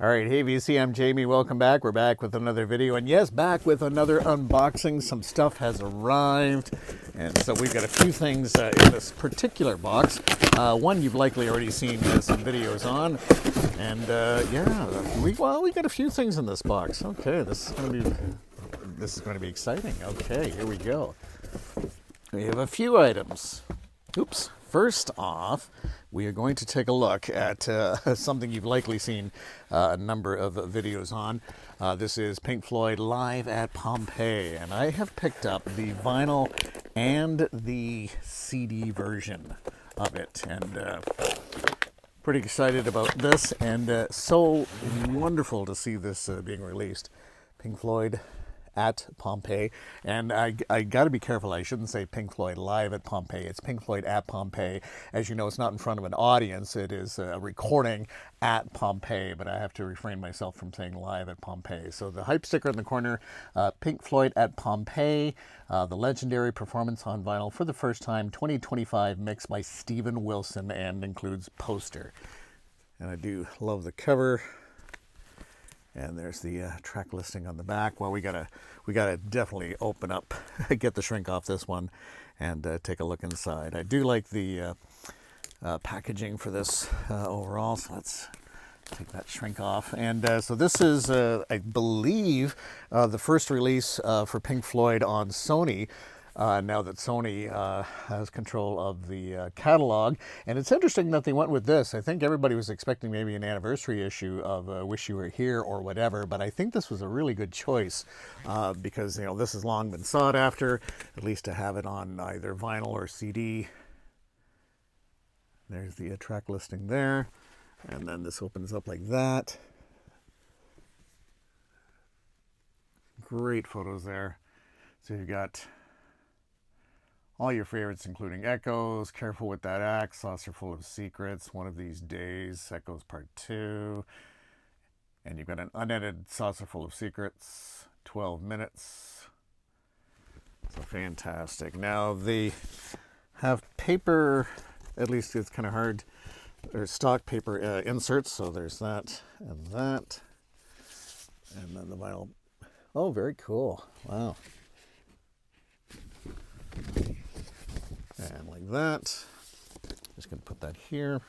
All right, hey VC, I'm Jamie. Welcome back. We're back with another video, and yes, back with another unboxing. Some stuff has arrived, and so we've got a few things in this particular box. One you've likely already seen some videos on, and yeah, we got a few things in this box. Okay, this is going to be exciting. Okay, here we go. We have a few items. Oops. First off, we are going to take a look at something you've likely seen a number of videos on. This is Pink Floyd live at Pompeii, and I have picked up the vinyl and the CD version of it, and pretty excited about this, and so wonderful to see this being released. Pink Floyd at Pompeii, and I got to be careful. I shouldn't say Pink Floyd live at Pompeii. It's Pink Floyd at Pompeii. As you know, it's not in front of an audience. It is a recording at Pompeii, but I have to refrain myself from saying live at Pompeii. So the hype sticker in the corner, Pink Floyd at Pompeii, the legendary performance on vinyl for the first time, 2025 mix by Steven Wilson, and includes poster. And I do love the cover. And there's the track listing on the back. Well, we gotta definitely open up, get the shrink off this one, and take a look inside. I do like the packaging for this overall, so let's take that shrink off. And so this is, I believe, the first release for Pink Floyd on Sony. Now that Sony has control of the catalog. And it's interesting that they went with this. I think everybody was expecting maybe an anniversary issue of Wish You Were Here or whatever, but I think this was a really good choice because, you know, this has long been sought after, at least to have it on either vinyl or CD. There's the track listing there, and then this opens up like that. Great photos there. So you've got all your favorites, including Echoes, Careful with That Axe, Saucer Full of Secrets, One of These Days, Echoes Part 2. And you've got an unedited Saucer Full of Secrets, 12 minutes. So fantastic. Now they have paper, at least it's kind of hard, or stock paper inserts. So there's that and that. And then the vinyl. Oh, very cool. Wow. And like that. Just going to put that here.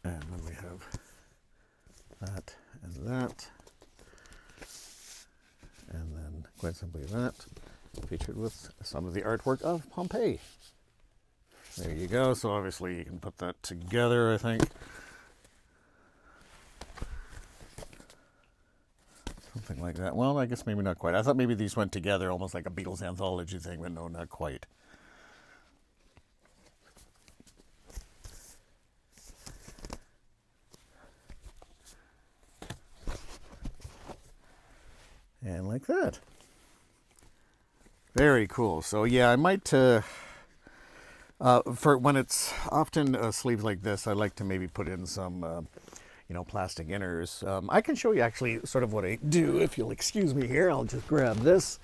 And then we have that and that. And then quite simply that. Featured with some of the artwork of Pompeii. There you go. So obviously you can put that together, I think. Something like that. Well, I guess maybe not quite. I thought maybe these went together almost like a Beatles anthology thing, but no, not quite. And like that. Very cool. So yeah, I might, for when it's often sleeves like this, I like to maybe put in some plastic inners. I can show you actually sort of what I do. If you'll excuse me here, I'll just grab this.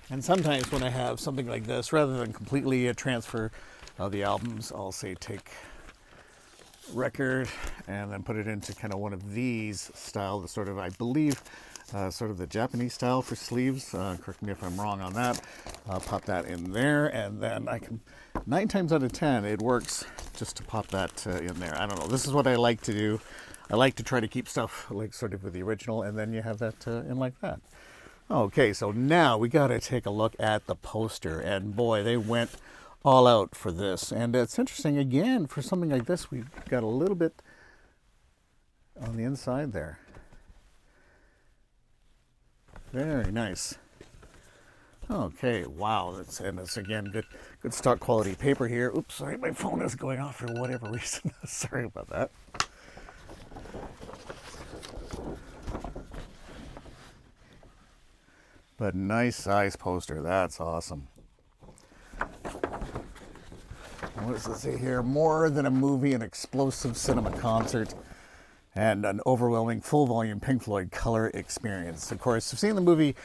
And sometimes when I have something like this, rather than completely transfer the albums, I'll say take record and then put it into kind of one of these style, the sort of, I believe, sort of the Japanese style for sleeves. Correct me if I'm wrong on that. I'll pop that in there, and then I can, 9 times out of 10, it works just to pop that in there. I don't know. This is what I like to do. I like to try to keep stuff like sort of with the original, and then you have that in like that. Okay, so now we got to take a look at the poster, and boy, they went all out for this. And it's interesting, again, for something like this, we've got a little bit on the inside there. Very nice. Okay, wow, and it's again good stock quality paper here. Oops, sorry, my phone is going off for whatever reason. Sorry about that. But nice size poster. That's awesome. What does it say here? More than a movie, an explosive cinema concert. and an overwhelming full-volume Pink Floyd color experience. Of course, I've seen the movie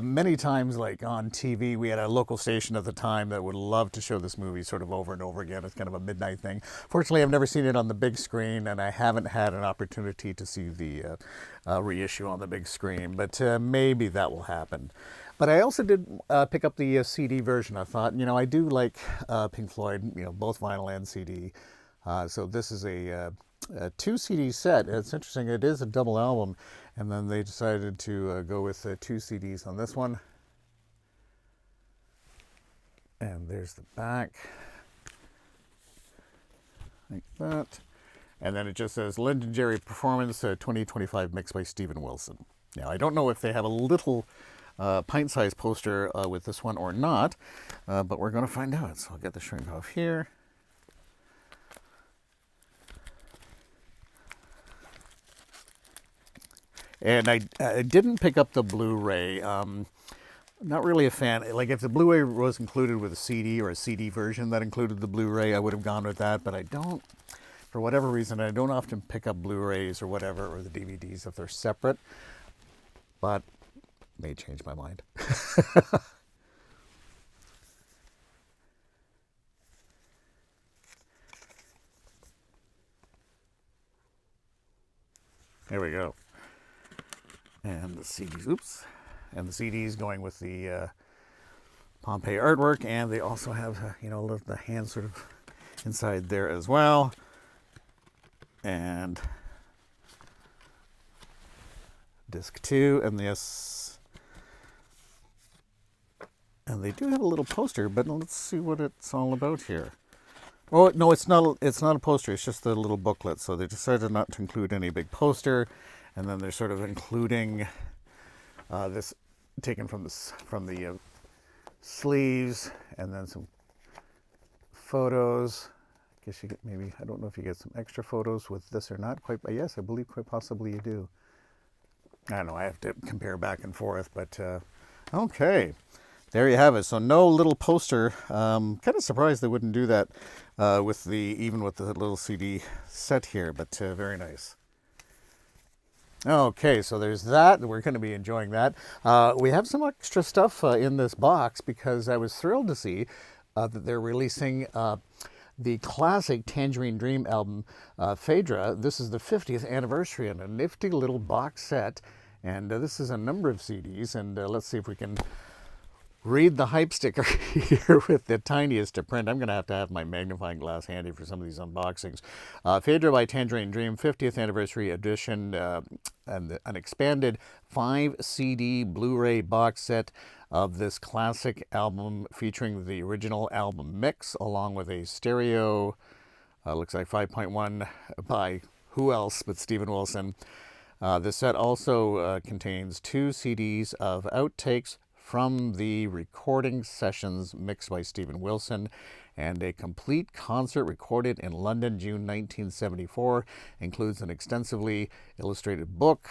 many times, like on TV. We had a local station at the time that would love to show this movie sort of over and over again. It's kind of a midnight thing. Fortunately, I've never seen it on the big screen, and I haven't had an opportunity to see the reissue on the big screen, but maybe that will happen. But I also did pick up the CD version. I thought, I do like Pink Floyd, both vinyl and CD. So this is a 2 CD set. It's interesting. It is a double album, and then they decided to go with 2 CDs on this one. And there's the back, like that. And then it just says Legendary Performance 2025 mixed by Steven Wilson. Now I don't know if they have a little pint-sized poster with this one or not, but we're going to find out. So I'll get the shrink off here. And I didn't pick up the Blu-ray. Not really a fan. Like if the Blu-ray was included with a CD or a CD version that included the Blu-ray, I would have gone with that. But I don't, for whatever reason, I don't often pick up Blu-rays or whatever, or the DVDs if they're separate. But may change my mind. There we go. And the CDs, and the CDs going with the Pompeii artwork, and they also have, the hand sort of inside there as well. And disc 2, and this, and they do have a little poster, but let's see what it's all about here. Oh no, it's not a poster. It's just a little booklet. So they decided not to include any big poster. And then they're sort of including this taken from the sleeves, and then some photos. I guess you get maybe, I don't know if you get some extra photos with this or not. Yes, I believe quite possibly you do. I don't know. I have to compare back and forth, but okay, there you have it. So no little poster. Kind of surprised they wouldn't do that even with the little CD set here, but very nice. Okay, so there's that. We're going to be enjoying that. We have some extra stuff in this box because I was thrilled to see that they're releasing the classic Tangerine Dream album, Phaedra. This is the 50th anniversary in a nifty little box set. And this is a number of CDs. And let's see if we can read the hype sticker here with the tiniest of print. I'm going to have my magnifying glass handy for some of these unboxings. Phaedra by Tangerine Dream, 50th anniversary edition, and an expanded 5 CD Blu-ray box set of this classic album featuring the original album mix, along with a stereo, looks like 5.1 by who else but Steven Wilson. This set also contains 2 CDs of outtakes from the recording sessions mixed by Steven Wilson, and a complete concert recorded in London, June 1974, includes an extensively illustrated book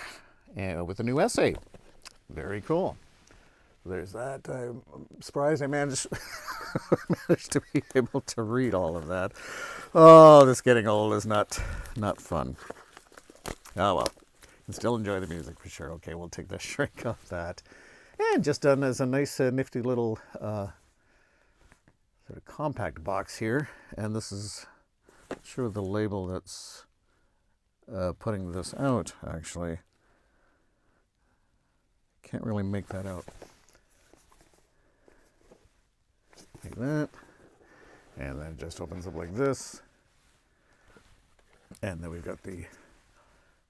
with a new essay. Very cool. There's that. I'm surprised I managed to be able to read all of that. Oh, this getting old is not fun. Oh well, you can still enjoy the music for sure. Okay, we'll take the shrink off that. And just done as a nice, nifty little sort of compact box here. And this is, not sure the label that's putting this out, actually. Can't really make that out. Like that. And then it just opens up like this. And then we've got the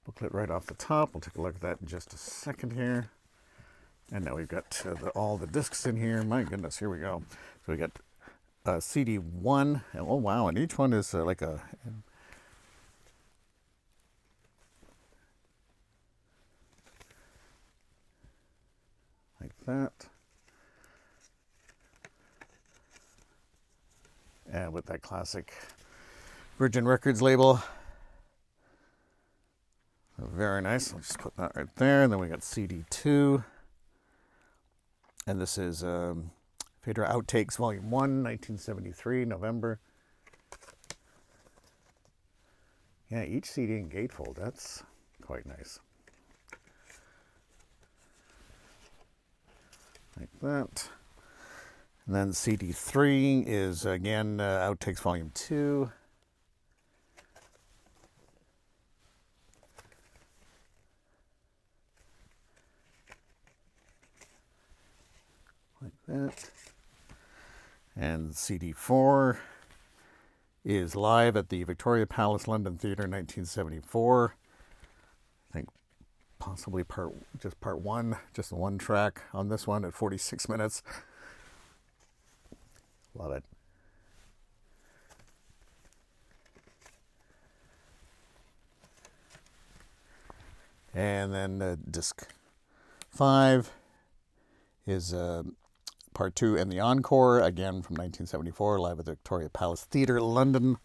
booklet right off the top. We'll take a look at that in just a second here. And now we've got all the discs in here. My goodness, here we go. So we got CD 1. Oh, wow. And each one is like a... like that. And with that classic Virgin Records label. Very nice. I'll just put that right there. And then we got CD 2. And this is Phaedra Outtakes Volume 1, 1973, November. Yeah, each CD in gatefold, that's quite nice. Like that. And then CD 3 is, again, Outtakes Volume 2. Like that. And CD 4 is live at the Victoria Palace London Theatre 1974. I think possibly part 1, just the one track on this one at 46 minutes. Love it. And then disc 5 is part 2 and the encore, again from 1974, live at the Victoria Palace Theatre, London.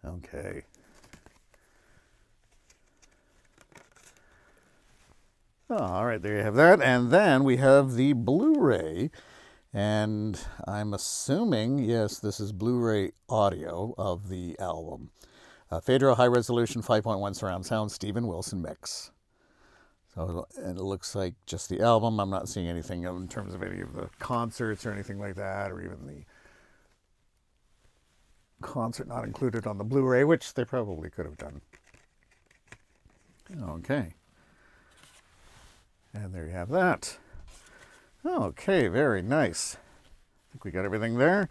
Okay. Oh, all right, there you have that. And then we have the Blu-ray. And I'm assuming, yes, this is Blu-ray audio of the album. Phaedro High Resolution 5.1 Surround Sound, Steven Wilson Mix. So, and it looks like just the album. I'm not seeing anything in terms of any of the concerts or anything like that, or even the concert not included on the Blu-ray, which they probably could have done. Okay. And there you have that. Okay, very nice. I think we got everything there.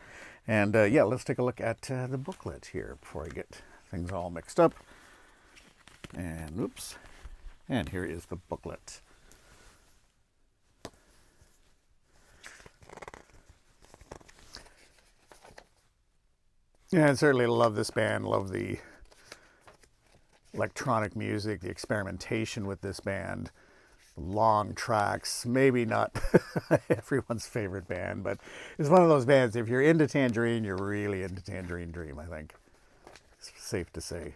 And yeah, let's take a look at the booklet here before I get things all mixed up. And oops. And here is the booklet. Yeah, I certainly love this band, love the electronic music, the experimentation with this band, long tracks, maybe not everyone's favorite band, but it's one of those bands, if you're into Tangerine, you're really into Tangerine Dream, I think. It's safe to say.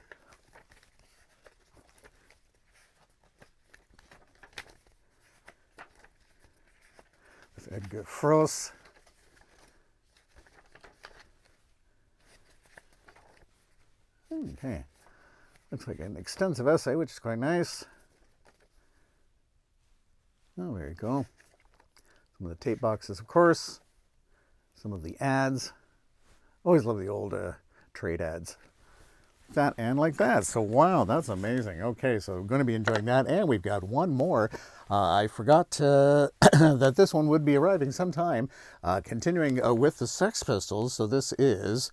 With Edgar Froese. Okay. Looks like an extensive essay, which is quite nice. Oh, there you go. Some of the tape boxes, of course. Some of the ads. Always love the old trade ads. That and like that. So, wow, that's amazing. Okay, so we're going to be enjoying that. And we've got one more. I forgot that this one would be arriving sometime. Continuing with the Sex Pistols. So this is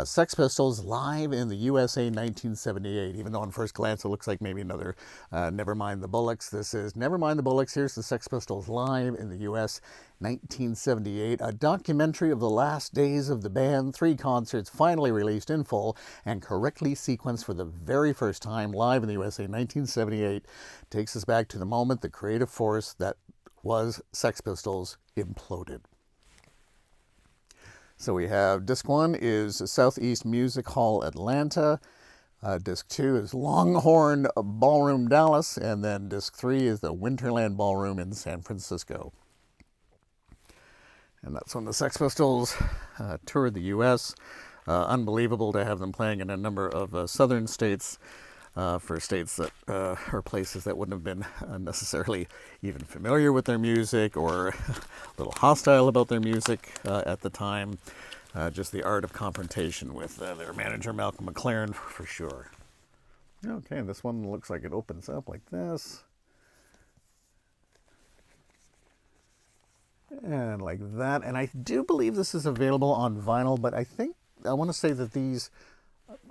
Sex Pistols live in the USA 1978. Even though on first glance it looks like maybe another Never Mind the Bullocks. This is Never Mind the Bullocks. Here's the Sex Pistols live in the US 1978. A documentary of the last days of the band. 3 concerts finally released in full and correctly sequenced for the very first time live in the USA 1978. Takes us back to the moment the creative force that was Sex Pistols imploded. So we have disc 1 is Southeast Music Hall, Atlanta. Disc 2 is Longhorn Ballroom, Dallas. And then disc 3 is the Winterland Ballroom in San Francisco. And that's when the Sex Pistols toured the U.S. Unbelievable to have them playing in a number of southern states. For states that or places that wouldn't have been necessarily even familiar with their music or a little hostile about their music at the time. Just the art of confrontation with their manager, Malcolm McLaren, for sure. Okay, this one looks like it opens up like this. And like that. And I do believe this is available on vinyl, but I want to say that these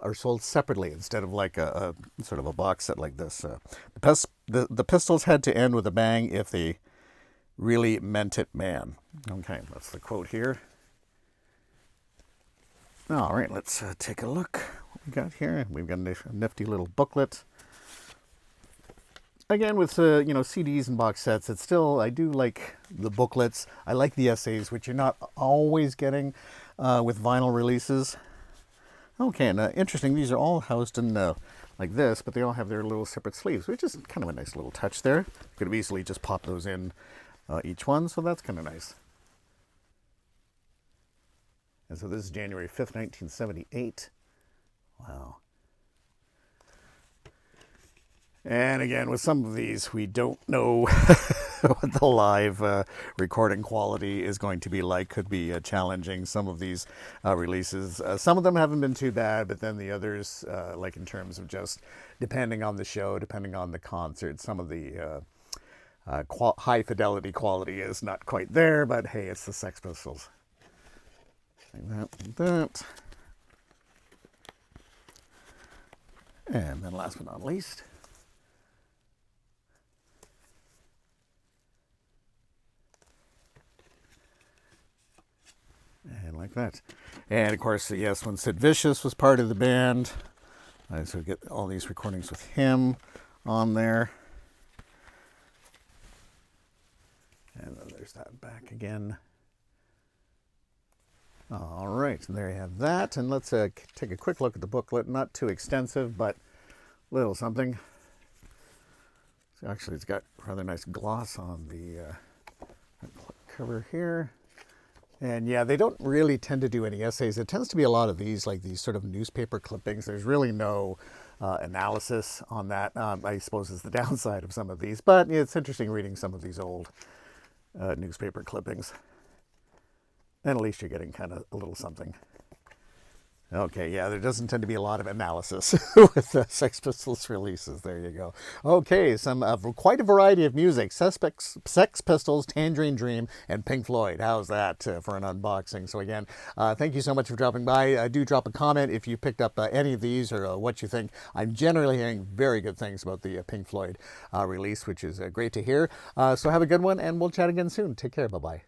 are sold separately instead of like a sort of a box set like this. The Pistols had to end with a bang if they really meant it, man. Okay, that's the quote here. All right, let's take a look what we got here. We've got a nifty little booklet. Again, with CDs and box sets, it's still, I do like the booklets. I like the essays, which you're not always getting with vinyl releases. Okay, and interesting, these are all housed in like this, but they all have their little separate sleeves, which is kind of a nice little touch there. You could have easily just popped those in each one, so that's kind of nice. And so this is January 5th, 1978. Wow. And again, with some of these, we don't know what the live recording quality is going to be like. Could be challenging, some of these releases. Some of them haven't been too bad, but then the others, like in terms of just depending on the show, depending on the concert, some of the high fidelity quality is not quite there, but hey, it's the Sex Pistols. Like that, like that. And then last but not least, and like that. And of course, yes, when Sid Vicious was part of the band, I so get all these recordings with him on there. And then there's that back again. All right, and there you have that. And let's take a quick look at the booklet. Not too extensive, but a little something. So actually, it's got rather nice gloss on the cover here. And yeah, they don't really tend to do any essays. It tends to be a lot of these, like these sort of newspaper clippings. There's really no analysis on that, I suppose, is the downside of some of these. But yeah, it's interesting reading some of these old newspaper clippings. And at least you're getting kind of a little something. Okay, yeah, there doesn't tend to be a lot of analysis with the Sex Pistols releases. There you go. Okay, some quite a variety of music. Sex Pistols, Tangerine Dream, and Pink Floyd. How's that for an unboxing? So again, thank you so much for dropping by. Do drop a comment if you picked up any of these or what you think. I'm generally hearing very good things about the Pink Floyd release, which is great to hear. So have a good one, and we'll chat again soon. Take care. Bye-bye.